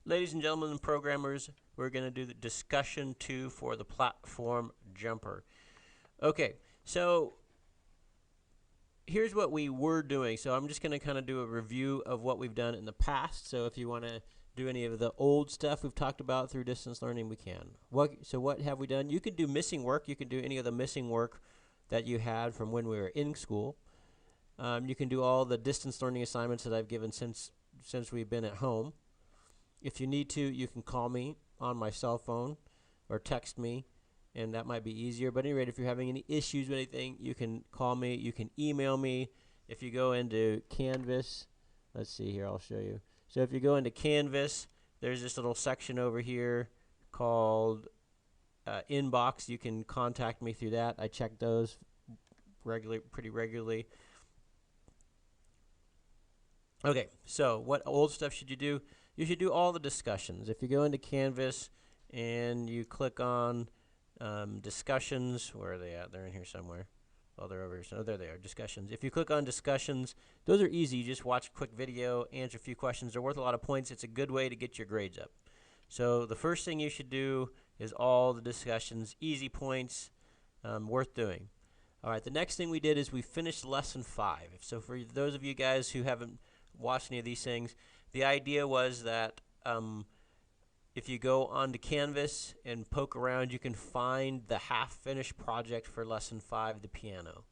Ladies and gentlemen and programmers, we're going to do the discussion 2 for the platform jumper. Okay, so here's what we were doing. So I'm just going to kind of do a review of what we've done in the past. So if you want to do any of the old stuff we've talked about through distance learning, we can. So what have we done? You can do missing work. You can do any of the missing work that you had from when we were in school. You can do all the distance learning assignments that I've given since we've been at home. If you need to, you can call me on my cell phone or text me, and that might be easier. But at any rate, if you're having any issues with anything, you can call me. You can email me. If you go into Canvas, let's see here, I'll show you. So if you go into Canvas, there's this little section over here called Inbox. You can contact me through that. I check those pretty regularly. Okay, so what old stuff should you do? You should do all the discussions. If you go into Canvas and you click on discussions, where are they at? They're in here somewhere. Oh, they're over here. So there they are, discussions. If you click on discussions, those are easy. You just watch a quick video, answer a few questions. They're worth a lot of points. It's a good way to get your grades up. So the first thing you should do is all the discussions, easy points, worth doing. All right, the next thing we did is we finished lesson 5. So for those of you guys who haven't watched any of these things, the idea was that if you go onto Canvas and poke around, you can find the half-finished project for lesson 5, the piano.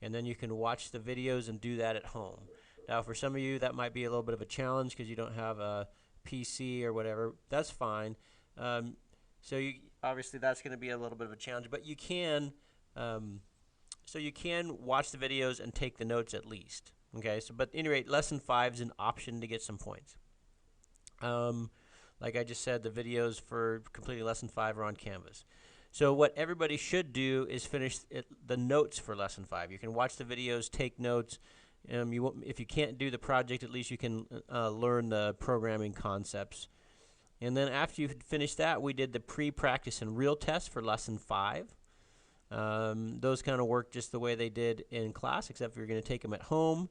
And then you can watch the videos and do that at home. Now, for some of you, that might be a little bit of a challenge because you don't have a PC or whatever. That's fine. Obviously, that's going to be a little bit of a challenge, but you can. So you can watch the videos and take the notes at least. Okay, so but at any rate, lesson 5 is an option to get some points. Like I just said, the videos for completing lesson 5 are on Canvas. So what everybody should do is finish the notes for lesson 5. You can watch the videos, take notes. If you can't do the project, at least you can learn the programming concepts. And then after you finish that, we did the pre-practice and real test for lesson 5. Those kind of work just the way they did in class, except for you're going to take them at home.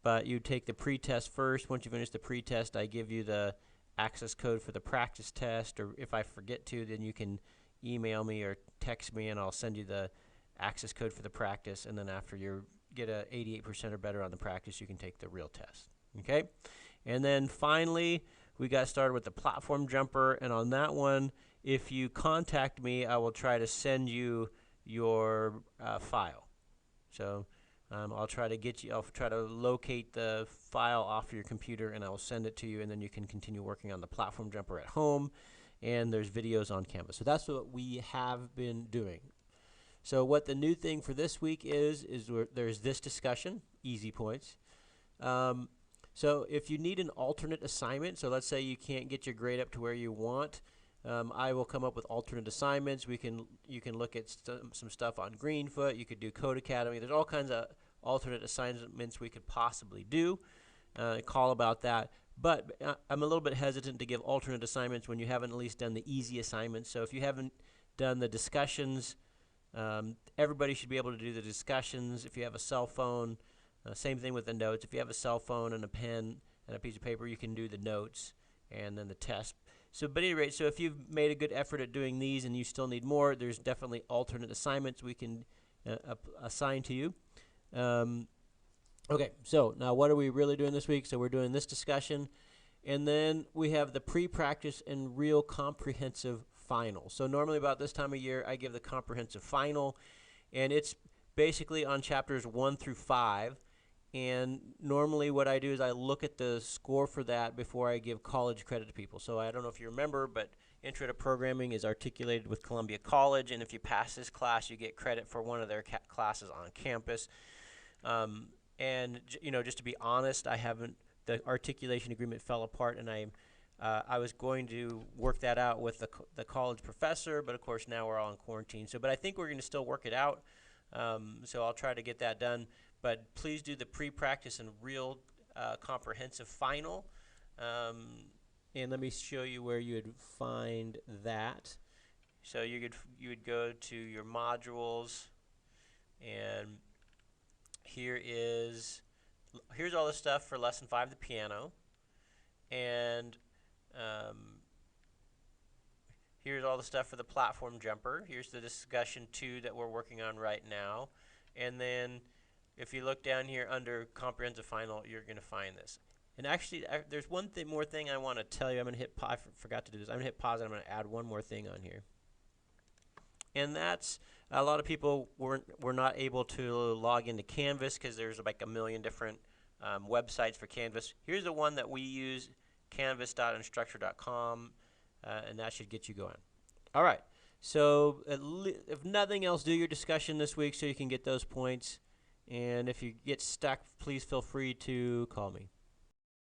But you take the pre-test first. Once you finish the pre-test, I give you the access code for the practice test, or if I forget to, then you can email me or text me and I'll send you the access code for the practice. And then after you get a 88% or better on the practice, you can take the real test. Okay? And then finally, we got started with the platform jumper, and on that one, if you contact me, I will try to send you your file. So I'll try to locate the file off your computer, and I will send it to you, and then you can continue working on the platform jumper at home. And there's videos on Canvas. So that's what we have been doing. So what the new thing for this week is there's this discussion, easy points. So if you need an alternate assignment, so let's say you can't get your grade up to where you want, I will come up with alternate assignments. You can look at some stuff on Greenfoot. You could do Code Academy. There's all kinds of alternate assignments we could possibly do. Call about that. But I'm a little bit hesitant to give alternate assignments when you haven't at least done the easy assignments. So if you haven't done the discussions, everybody should be able to do the discussions. If you have a cell phone, same thing with the notes. If you have a cell phone and a pen and a piece of paper, you can do the notes and then the test. So, but at any rate, so if you've made a good effort at doing these and you still need more, there's definitely alternate assignments we can assign to you. Okay, so now what are we really doing this week? So we're doing this discussion, and then we have the pre-practice and real comprehensive final. So normally about this time of year, I give the comprehensive final, and it's basically on chapters 1 through 5. And normally what I do is I look at the score for that before I give college credit to people. So I don't know if you remember, but Intro to Programming is articulated with Columbia College, and if you pass this class, you get credit for one of their classes on campus. And just to be honest, the articulation agreement fell apart, and I was going to work that out with the college professor, but of course now we're all in quarantine. But I think we're going to still work it out. So I'll try to get that done. But please do the pre-practice and real comprehensive final. And let me show you where you would find that. So you would go to your modules, and here's all the stuff for lesson 5, the piano. And Here's all the stuff for the platform jumper. Here's the discussion 2 that we're working on right now. And then if you look down here under comprehensive final, you're going to find this. And actually, there's one more thing I want to tell you. I'm going to hit pause. I forgot to do this. I'm going to hit pause and I'm going to add one more thing on here. And that's a lot of people were not able to log into Canvas because there's like a million different websites for Canvas. Here's the one that we use, canvas.instructure.com, and that should get you going. All right. So if nothing else, do your discussion this week so you can get those points. And if you get stuck, please feel free to call me.